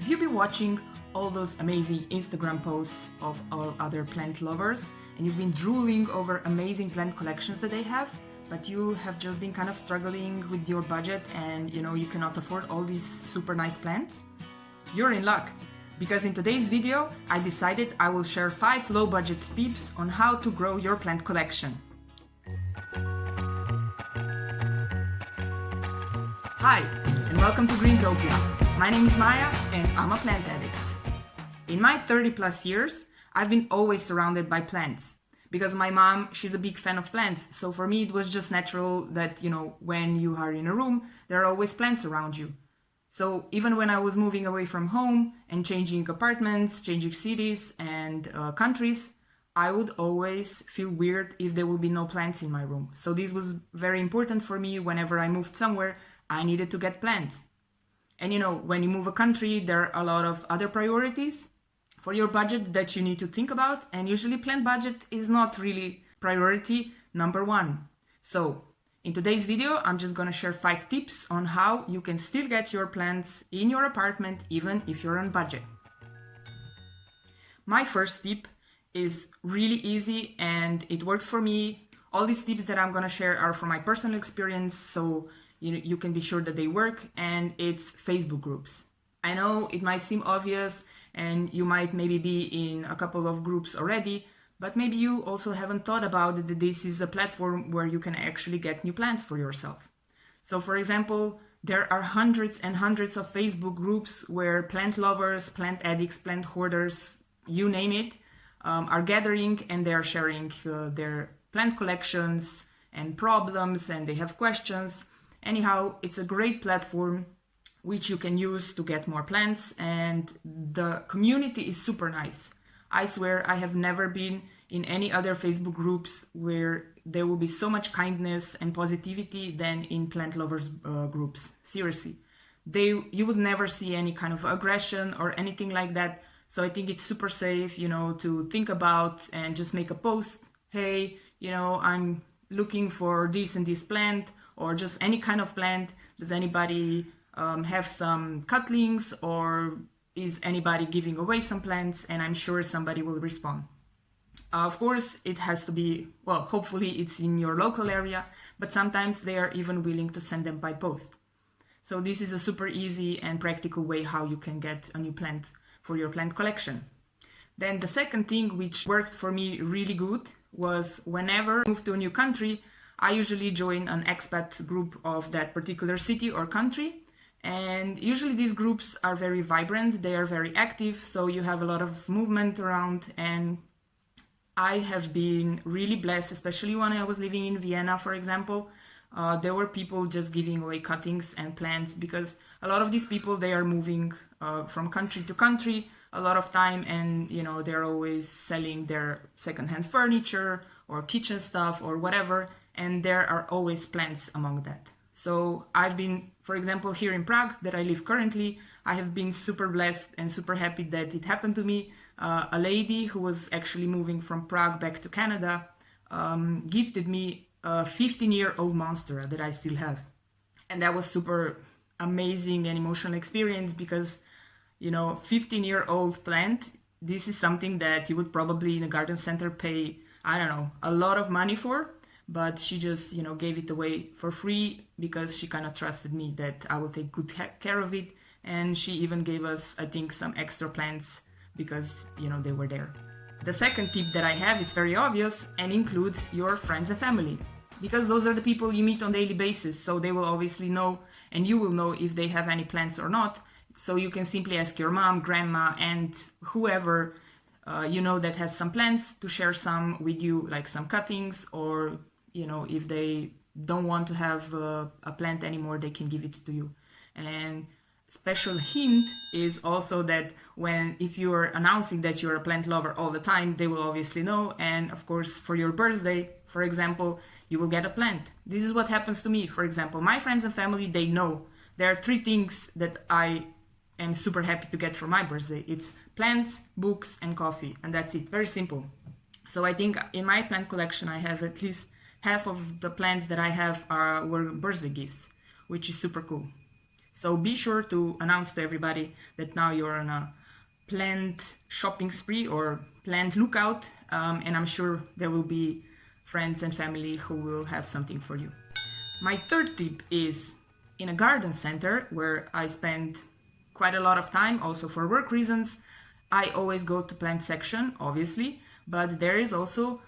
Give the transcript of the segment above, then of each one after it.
Have you been watching all those amazing Instagram posts of all other plant lovers and you've been drooling over amazing plant collections that they have, but you have just been kind of struggling with your budget and you cannot afford all these super nice plants? You're in luck, because in today's video I decided I will share 5 low budget tips on how to grow your plant collection. Hi, and welcome to Greentopia. My name is Maya and I'm a plant addict. In my 30 plus years, I've been always surrounded by plants. Because my mom, she's a big fan of plants, so for me it was just natural that, when you are in a room, there are always plants around you. So even when I was moving away from home and changing apartments, changing cities and countries, I would always feel weird if there would be no plants in my room. So this was very important for me. Whenever I moved somewhere, I needed to get plants. And when you move a country, there are a lot of other priorities for your budget that you need to think about. And usually plant budget is not really priority number 1. So in today's video, I'm just gonna share 5 tips on how you can still get your plants in your apartment even if you're on budget. My first tip is really easy and it worked for me. All these tips that I'm gonna share are from my personal experience, so you can be sure that they work, and it's Facebook groups. I know it might seem obvious and you might maybe be in a couple of groups already, but maybe you also haven't thought about that this is a platform where you can actually get new plants for yourself. So for example, there are hundreds and hundreds of Facebook groups where plant lovers, plant addicts, plant hoarders, you name it, are gathering and they are sharing their plant collections and problems, and they have questions. Anyhow, it's a great platform which you can use to get more plants, and the community is super nice. I swear I have never been in any other Facebook groups where there will be so much kindness and positivity than in plant lovers groups. Seriously. You would never see any kind of aggression or anything like that. So I think it's super safe, to think about and just make a post. Hey, I'm looking for this and this plant, or just any kind of plant. Does anybody have some cutlings, or is anybody giving away some plants? And I'm sure somebody will respond. Of course, it has to be, hopefully it's in your local area, but sometimes they are even willing to send them by post. So this is a super easy and practical way how you can get a new plant for your plant collection. Then the second thing which worked for me really good was whenever I moved to a new country, I usually join an expat group of that particular city or country. And usually these groups are very vibrant, they are very active, so you have a lot of movement around. And I have been really blessed, especially when I was living in Vienna, for example. There were people just giving away cuttings and plants, because a lot of these people, they are moving from country to country a lot of time, and they're always selling their secondhand furniture or kitchen stuff or whatever, and there are always plants among that. So I've been, for example, here in Prague, that I live currently, I have been super blessed and super happy that it happened to me. A lady who was actually moving from Prague back to Canada gifted me a 15-year-old monstera that I still have. And that was super amazing and emotional experience, because 15-year-old plant, this is something that you would probably in a garden center pay, I don't know, a lot of money for. But she just, gave it away for free, because she kind of trusted me that I will take good care of it. And she even gave us, I think, some extra plants because, they were there. The second tip that I have, it's very obvious and includes your friends and family, because those are the people you meet on a daily basis. So they will obviously know, and you will know if they have any plants or not. So you can simply ask your mom, grandma, and whoever that has some plants to share some with you, like some cuttings, or if they don't want to have a plant anymore, they can give it to you. And special hint is also that if you're announcing that you're a plant lover all the time, they will obviously know. And of course, for your birthday, for example, you will get a plant. This is what happens to me. For example, my friends and family, they know there are 3 things that I am super happy to get for my birthday. It's plants, books, and coffee. And that's it. Very simple. So I think in my plant collection, I have at least half of the plants that I have were birthday gifts, which is super cool. So be sure to announce to everybody that now you're on a plant shopping spree or plant lookout, and I'm sure there will be friends and family who will have something for you. My third tip is in a garden center where I spend quite a lot of time, also for work reasons. I always go to plant section, obviously, but there is also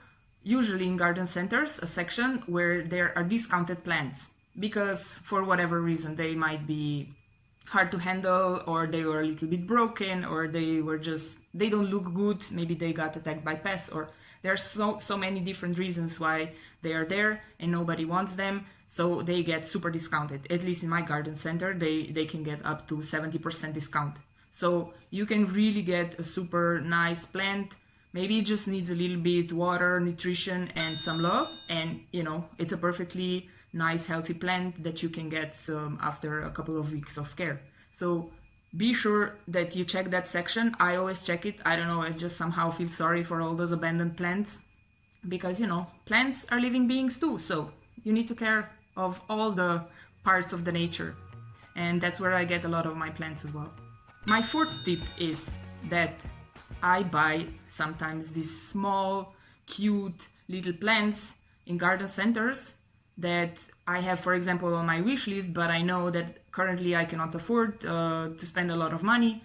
usually in garden centers a section where there are discounted plants because for whatever reason they might be hard to handle, or they were a little bit broken, or they don't look good, maybe they got attacked by pests, or there's so many different reasons why they are there and nobody wants them, so they get super discounted. At least in my garden center they can get up to 70% discount, so you can really get a super nice plant. Maybe it just needs a little bit water, nutrition and some love, and it's a perfectly nice healthy plant that you can get after a couple of weeks of care. So be sure that you check that section. I always check it. I don't know, I just somehow feel sorry for all those abandoned plants because plants are living beings too, so you need to care of all the parts of the nature, and that's where I get a lot of my plants as well. My fourth tip is that I buy sometimes these small cute little plants in garden centers that I have, for example, on my wish list, but I know that currently I cannot afford to spend a lot of money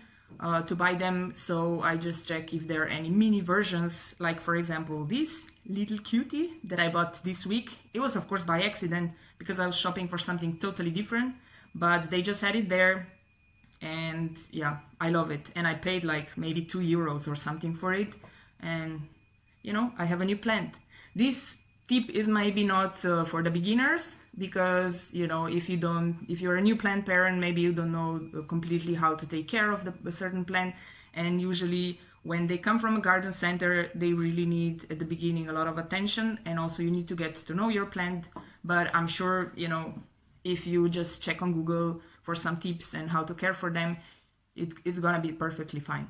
to buy them, so I just check if there are any mini versions, like for example this little cutie that I bought this week. It was of course by accident because I was shopping for something totally different, but they just had it there, and yeah, I love it, and I paid like maybe €2 or something for it, and I have a new plant. This tip is maybe not for the beginners because if you're a new plant parent, maybe you don't know completely how to take care of a certain plant, and usually when they come from a garden center they really need at the beginning a lot of attention, and also you need to get to know your plant. But I'm sure if you just check on Google for some tips and how to care for them, it's gonna be perfectly fine.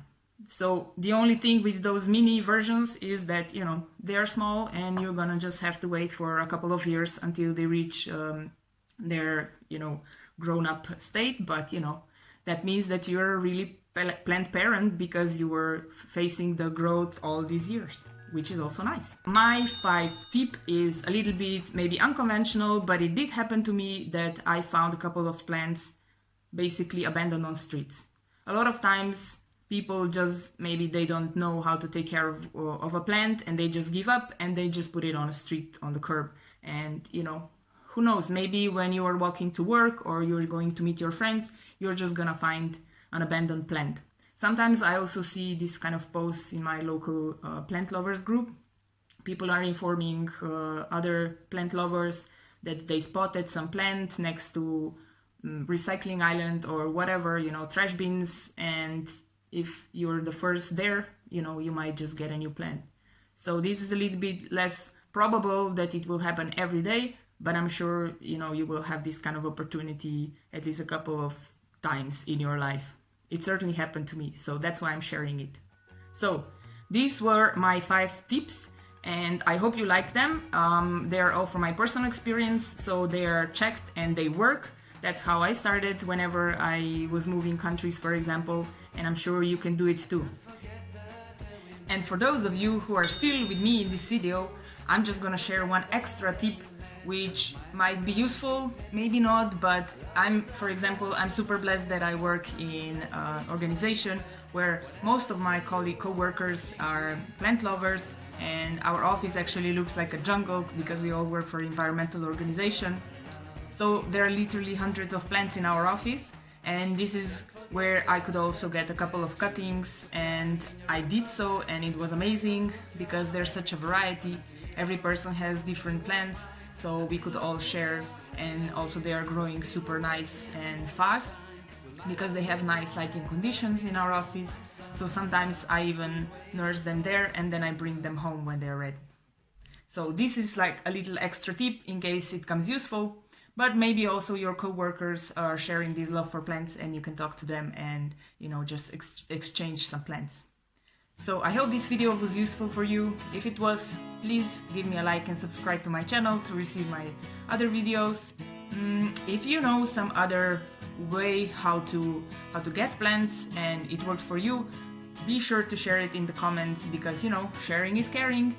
So the only thing with those mini versions is that they are small and you're gonna just have to wait for a couple of years until they reach their grown-up state, but that means that you're a really plant parent because you were facing the growth all these years, which is also nice. My 5th tip is a little bit maybe unconventional, but it did happen to me that I found a couple of plants basically abandoned on streets. A lot of times people just maybe they don't know how to take care of a plant and they just give up and they just put it on a street, on the curb, and who knows, maybe when you are walking to work or you're going to meet your friends, you're just gonna find an abandoned plant. Sometimes I also see this kind of posts in my local plant lovers group. People are informing other plant lovers that they spotted some plant next to recycling island or whatever, trash bins, and if you're the first there, you might just get a new plant. So this is a little bit less probable that it will happen every day, but I'm sure you will have this kind of opportunity at least a couple of times in your life. It certainly happened to me, so that's why I'm sharing it. So these were my 5 tips, and I hope you like them. They are all from my personal experience, so they are checked and they work. That's how I started whenever I was moving countries, for example, and I'm sure you can do it too. And for those of you who are still with me in this video, I'm just gonna share one extra tip which might be useful, maybe not, but for example, I'm super blessed that I work in an organization where most of my co-workers are plant lovers, and our office actually looks like a jungle because we all work for an environmental organization. So there are literally hundreds of plants in our office, and this is where I could also get a couple of cuttings, and I did so, and it was amazing because there's such a variety. Every person has different plants, so we could all share, and also they are growing super nice and fast because they have nice lighting conditions in our office. So sometimes I even nurse them there and then I bring them home when they're ready. So this is like a little extra tip in case it comes useful, but maybe also your co-workers are sharing this love for plants and you can talk to them and just exchange some plants. So I hope this video was useful for you. If it was, please give me a like and subscribe to my channel to receive my other videos. If you know some other way how to get plants and it worked for you, be sure to share it in the comments because sharing is caring.